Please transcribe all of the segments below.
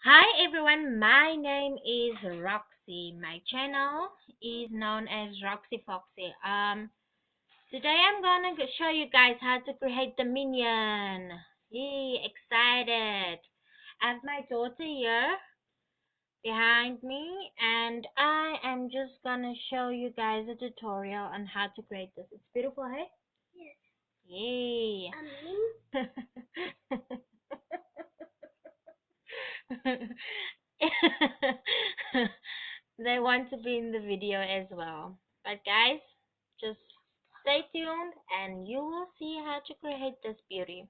Hi everyone, my name is Roxy. My channel is known as Roxy Foxy. Today I'm gonna show you guys how to create the minion. Yay, excited! I have my daughter here behind me, and I am just gonna show you guys a tutorial on how to create this. It's beautiful, hey? Yay! They want to be in the video as well. But guys, just stay tuned and you will see how to create this beauty.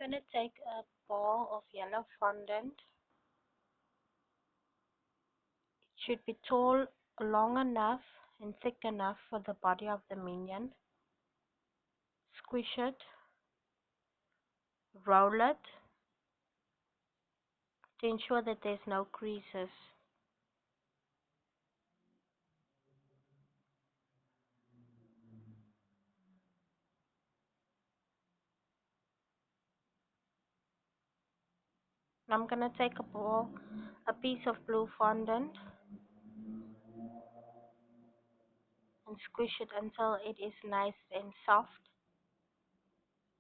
I'm gonna take a ball of yellow fondant. It should be tall, long enough and thick enough for the body of the minion. Squish it, roll it to ensure that there's no creases. I'm gonna take a piece of blue fondant and squish it until it is nice and soft.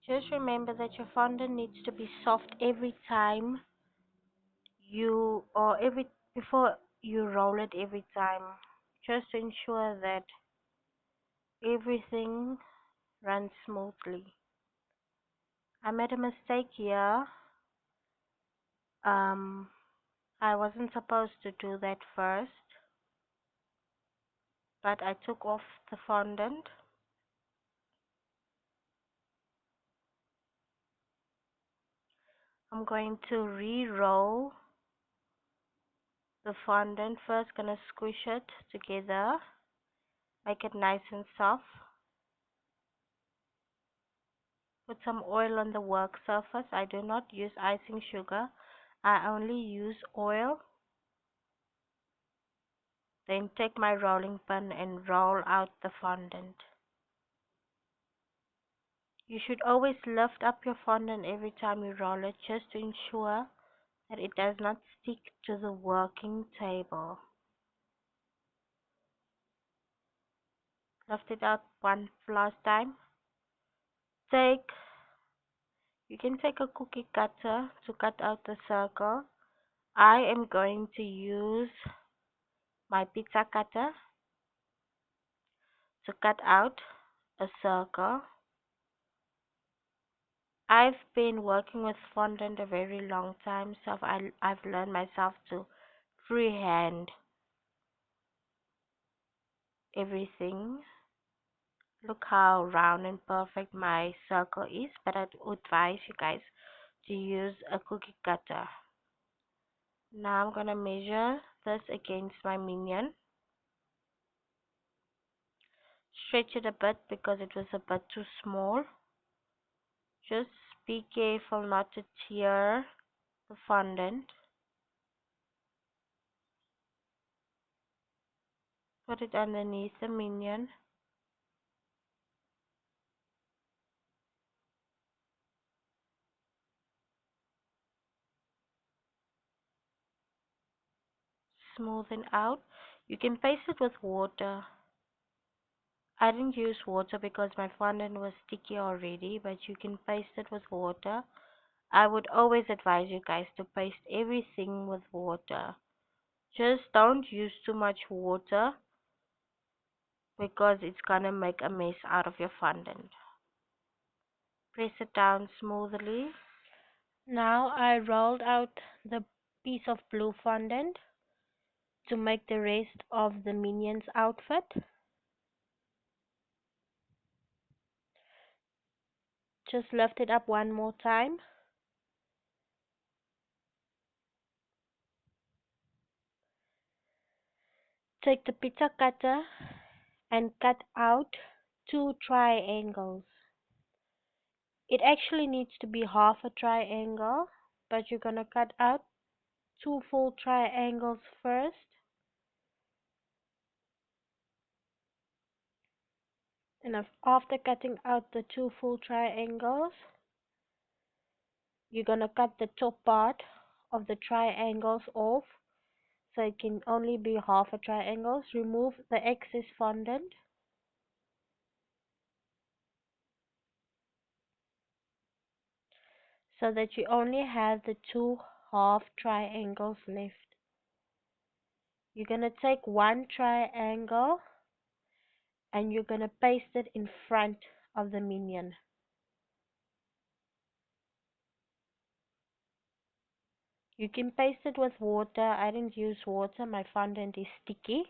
Just remember that your fondant needs to be soft every time you or every before you roll it every time. Just to ensure that everything runs smoothly. I made a mistake here. Um I wasn't supposed to do that first, but I took off the fondant. I'm going to re-roll the fondant. First gonna squish it together, make it nice and soft. Put some oil on the work surface. I do not use icing sugar. I only use oil. Then take my rolling pin and roll out the fondant. You should always lift up your fondant every time you roll it, just to ensure that it does not stick to the working table. Lift it out one last time. You can take a cookie cutter to cut out the circle. I am going to use my pizza cutter to cut out a circle. I've been working with fondant a very long time, so I've learned myself to freehand everything. Look how round and perfect my circle is, but I'd advise you guys to use a cookie cutter. Now I'm gonna measure this against my minion. Stretch it a bit because it was a bit too small. Just be careful not to tear the fondant. Put it underneath the minion. Smoothen out. You can paste it with water. I didn't use water because my fondant was sticky already, but you can paste it with water. I would always advise you guys to paste everything with water. Just don't use too much water because it's gonna make a mess out of your fondant. Press it down smoothly. Now I rolled out the piece of blue fondant to make the rest of the minion's outfit. Just lift it up one more time. Take the pizza cutter and cut out two triangles. It actually needs to be half a triangle, but you're gonna cut out two full triangles first. And after cutting out the two full triangles, you're gonna cut the top part of the triangles off, so it can only be half a triangle. Remove the excess fondant. So that you only have the two half triangles left. You're gonna take one triangle and you're gonna paste it in front of the minion. You can paste it with water. I didn't use water, my fondant is sticky.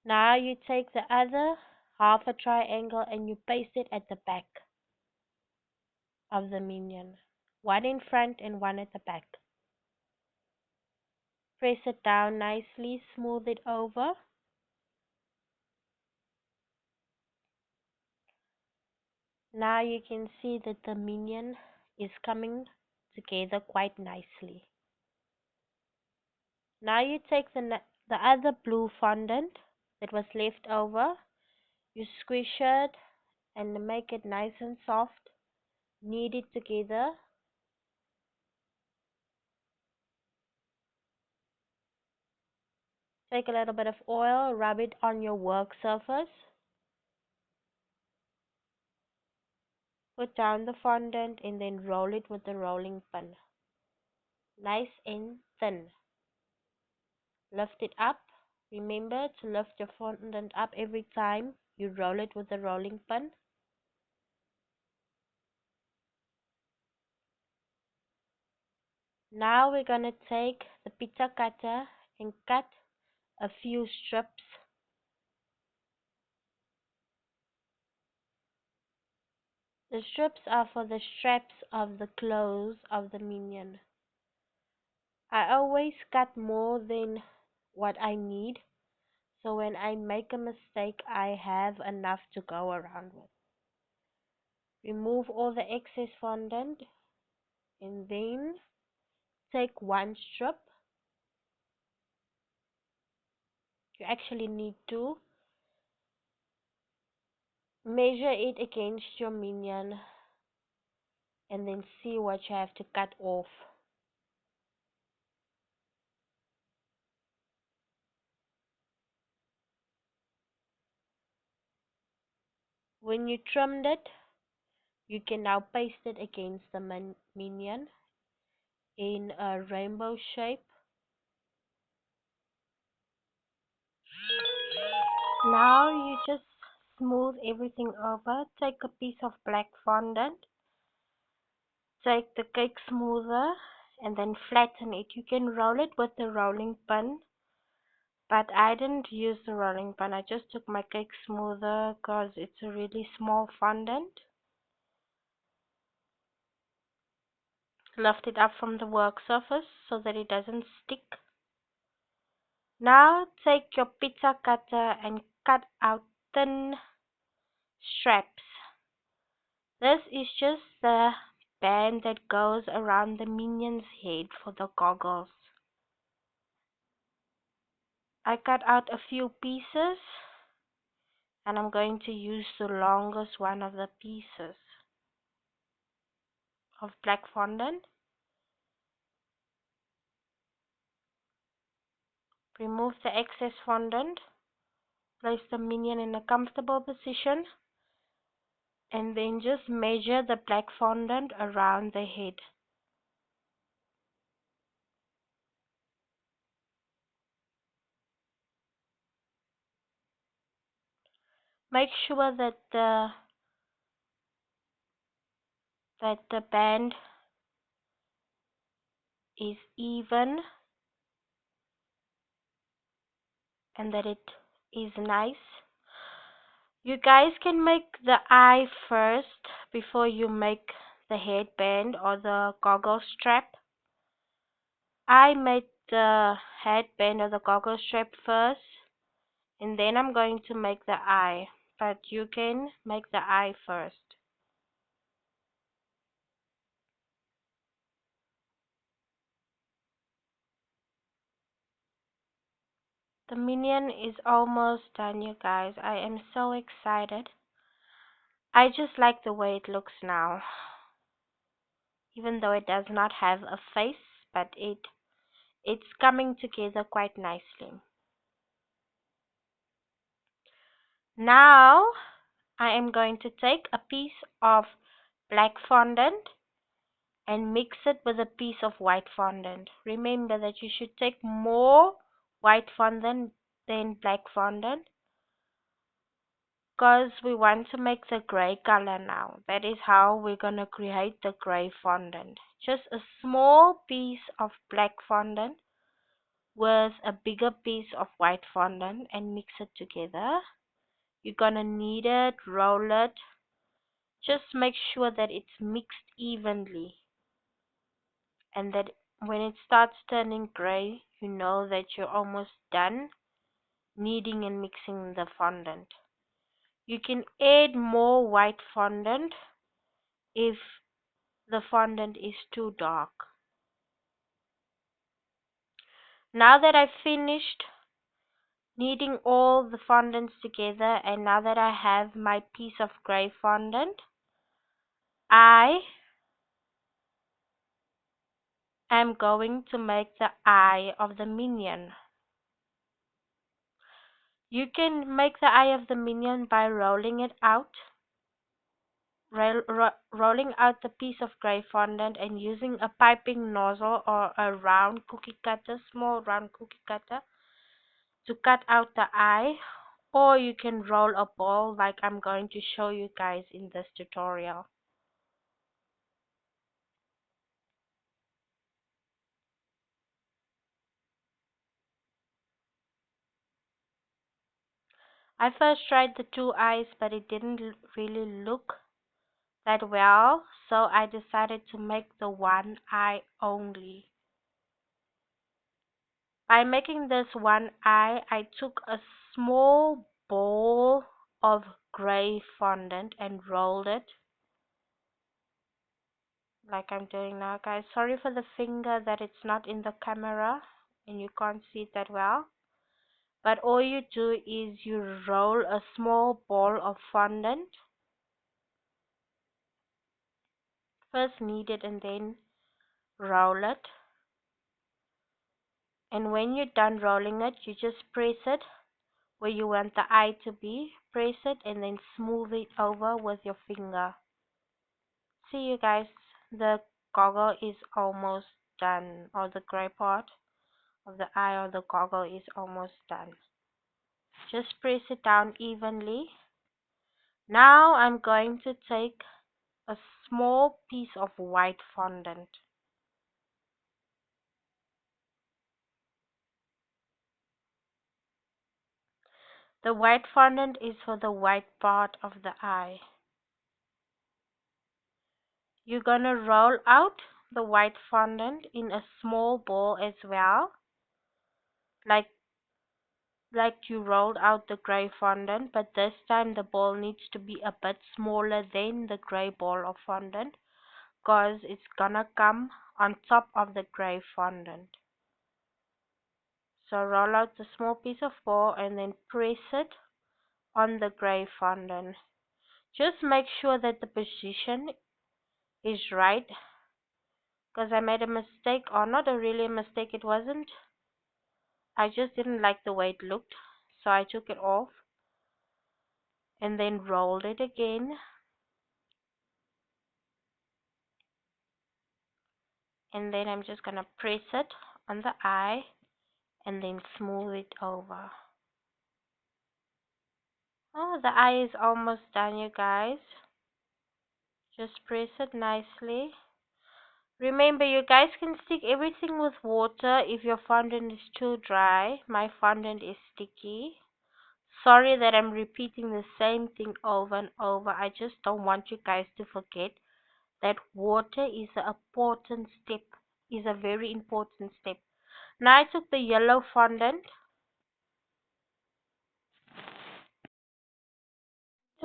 Now you take the other half a triangle and you paste it at the back of the minion. One in front and one at the back. Press it down nicely, smooth it over. Now you can see that the minion is coming together quite nicely. Now you take the other blue fondant that was left over, you squish it and make it nice and soft, knead it together. Take a little bit of oil, rub it on your work surface. Put down the fondant and then roll it with the rolling pin. Nice and thin. Lift it up. Remember to lift your fondant up every time you roll it with the rolling pin. Now we're going to take the pizza cutter and cut a few strips. The strips are for the straps of the clothes of the minion. I always cut more than what I need, so when I make a mistake I have enough to go around with. Remove all the excess fondant and then take one strip. You actually need to measure it against your minion and then see what you have to cut off. When you trimmed it, you can now paste it against the minion in a rainbow shape. Now you just smooth everything over. Take a piece of black fondant, take the cake smoother and then flatten it. You can roll it with the rolling pin, but I didn't use the rolling pin. I just took my cake smoother because it's a really small fondant. Lift it up from the work surface so that it doesn't stick. Now take your pizza cutter and cut out thin straps. This is just the band that goes around the minion's head for the goggles. I cut out a few pieces and I'm going to use the longest one of the pieces of black fondant. Remove the excess fondant. Place the minion in a comfortable position and then just measure the black fondant around the head. Make sure that the band is even and that it is nice. You guys can make the eye first before you make the headband or the goggle strap. I made the headband or the goggle strap first And then I'm going to make the eye, but you can make the eye first. The minion is almost done, you guys. I am so excited. I just like the way it looks now. Even though it does not have a face, but it's coming together quite nicely. Now I am going to take a piece of black fondant and mix it with a piece of white fondant. Remember that you should take more white fondant than black fondant because we want to make the gray color now. That is how we're going to create the gray fondant. Just a small piece of black fondant with a bigger piece of white fondant and mix it together. You're going to knead it, roll it. Just make sure that it's mixed evenly and that when it starts turning gray, you know that you're almost done kneading and mixing the fondant. You can add more white fondant if the fondant is too dark. Now that I've finished kneading all the fondants together and now that I have my piece of gray fondant, I am going to make the eye of the minion. You can make the eye of the minion by rolling it out, rolling out the piece of gray fondant and using a piping nozzle or a round cookie cutter, small round cookie cutter, to cut out the eye, or you can roll a ball like I'm going to show you guys in this tutorial. I first tried the two eyes, but it didn't really look that well, so I decided to make the one eye only. By making this one eye, I took a small ball of gray fondant and rolled it like I'm doing now, guys. Sorry for the finger that it's not in the camera and you can't see it that well. But all you do is you roll a small ball of fondant. First knead it and then roll it. And when you're done rolling it, you just press it where you want the eye to be. Press it and then smooth it over with your finger. See you guys, the goggle is almost done, or the gray part of the eye or the goggle is almost done. Just press it down evenly. Now I'm going to take a small piece of white fondant. The white fondant is for the white part of the eye. You're gonna roll out the white fondant in a small ball as well, like you rolled out the gray fondant, but this time the ball needs to be a bit smaller than the gray ball of fondant because it's gonna come on top of the gray fondant. So roll out the small piece of ball and then press it on the gray fondant. Just make sure that the position is right because I made a mistake, or not a really a mistake, it wasn't. I just didn't like the way it looked, so I took it off and then rolled it again. And then I'm just gonna press it on the eye and then smooth it over. Oh, the eye is almost done, you guys. Just press it nicely. Remember, you guys can stick everything with water if your fondant is too dry. My fondant is sticky. Sorry that I'm repeating the same thing over and over. I just don't want you guys to forget that water is an important step, is a very important step. Now I took the yellow fondant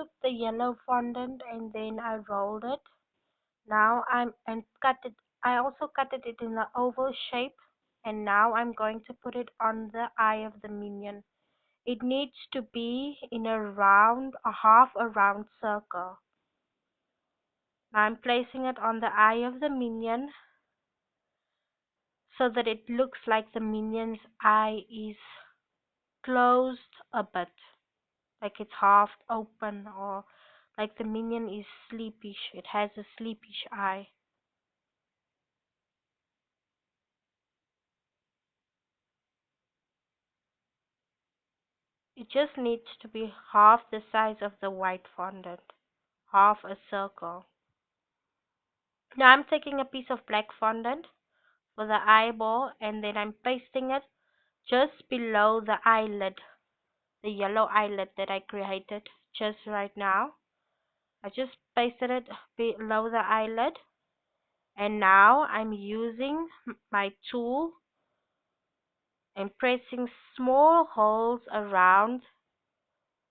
took the yellow fondant and then I rolled it. Now and cut it. I also cut it in the oval shape, and now I'm going to put it on the eye of the minion. It needs to be in a half a round circle. Now I'm placing it on the eye of the minion so that it looks like the minion's eye is closed a bit, like it's half open, or like the minion is sleepish. It has a sleepish eye. It just needs to be half the size of the white fondant, half a circle. Now I'm taking a piece of black fondant for the eyeball, and then I'm pasting it just below the eyelid, the yellow eyelid that I created just right now. I just pasted it below the eyelid, and now I'm using my tool and pressing small holes around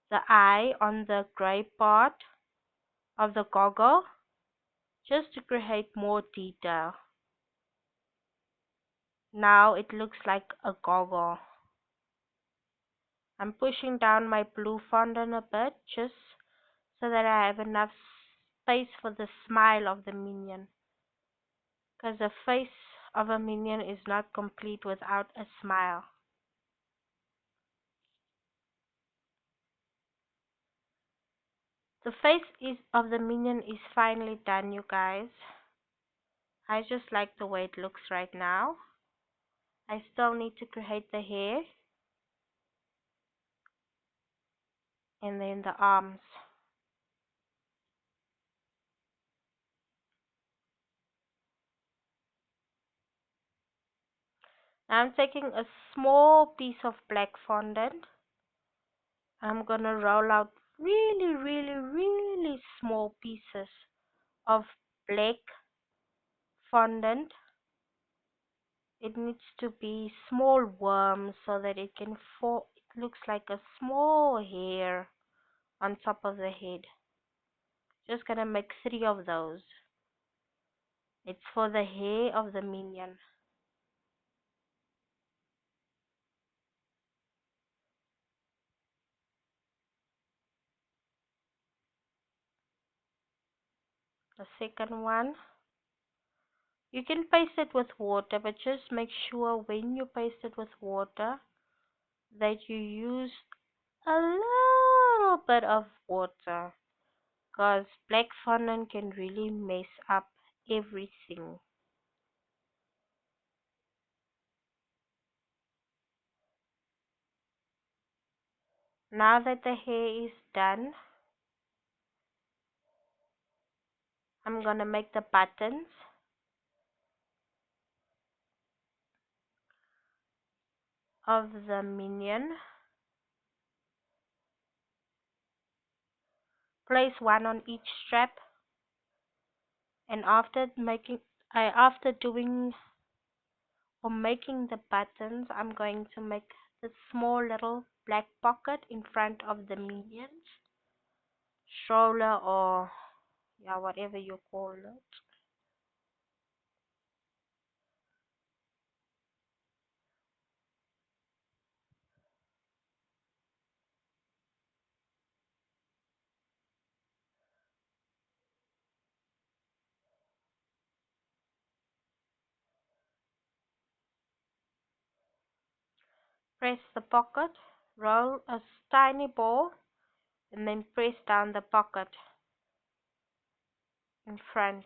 the eye on the gray part of the goggle just to create more detail. Now it looks like a goggle. I'm pushing down my blue fondant a bit just so that I have enough space for the smile of the minion, because the face of a minion is not complete without a smile. The face of the minion is finally done, you guys. I just like the way it looks right now. I still need to create the hair and then the arms. Now I'm taking a small piece of black fondant. I'm gonna roll out really, really, really small pieces of black fondant. It needs to be small worms so that it can fall. It looks like a small hair on top of the head. Just gonna make 3 of those. It's for the hair of the minion. The second one, you can paste it with water, but just make sure when you paste it with water that you use a little bit of water, because black fondant can really mess up everything. Now that the hair is done, I'm gonna make the buttons of the minion. Place one on each strap, and after doing or making the buttons, I'm going to make the small little black pocket in front of the minion's stroller, or yeah, whatever you call it. Press the pocket, roll a tiny ball, and then press down the pocket in front.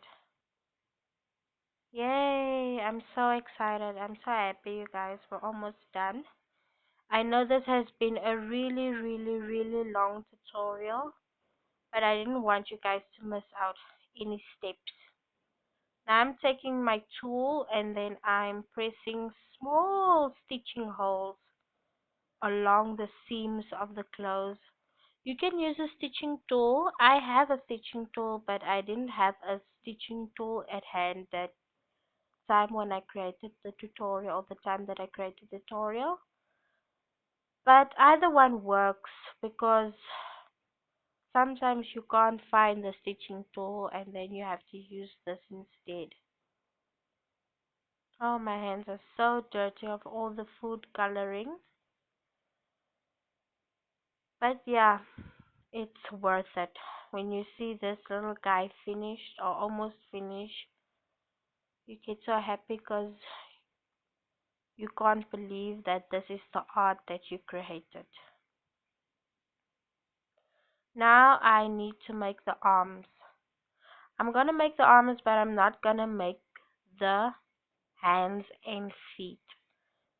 Yay! I'm so excited. I'm so happy, you guys. We're almost done. I know this has been a really, really, really long tutorial, but I didn't want you guys to miss out any steps. Now I'm taking my tool and then I'm pressing small stitching holes along the seams of the clothes. You can use a stitching tool. I have a stitching tool, but I didn't have a stitching tool at hand that time when I created the tutorial, or the time that I created the tutorial. But either one works, because sometimes you can't find the stitching tool and then you have to use this instead. Oh, my hands are so dirty of all the food coloring. But yeah, it's worth it. When you see this little guy finished or almost finished, you get so happy because you can't believe that this is the art that you created. Now I need to make the arms. I'm gonna make the arms, but I'm not gonna make the hands and feet.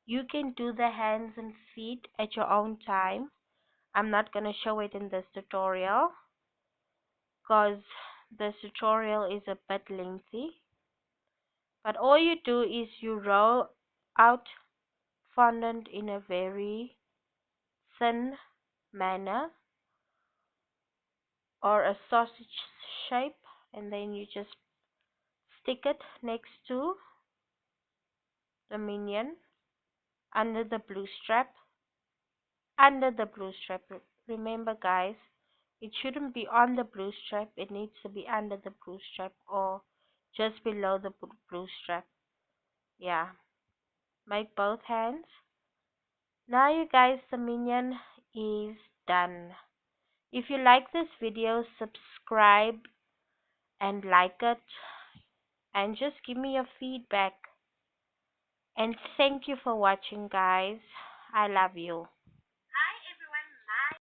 You can do the hands and feet at your own time. I'm not gonna show it in this tutorial because this tutorial is a bit lengthy. But all you do is you roll out fondant in a very thin manner or a sausage shape, and then you just stick it next to the minion under the blue strap. Under the blue strap. Remember, guys, it shouldn't be on the blue strap. It needs to be under the blue strap or just below the blue strap. Yeah. Make both hands. Now, you guys, the minion is done. If you like this video, subscribe and like it, and just give me your feedback. And thank you for watching, guys. I love you.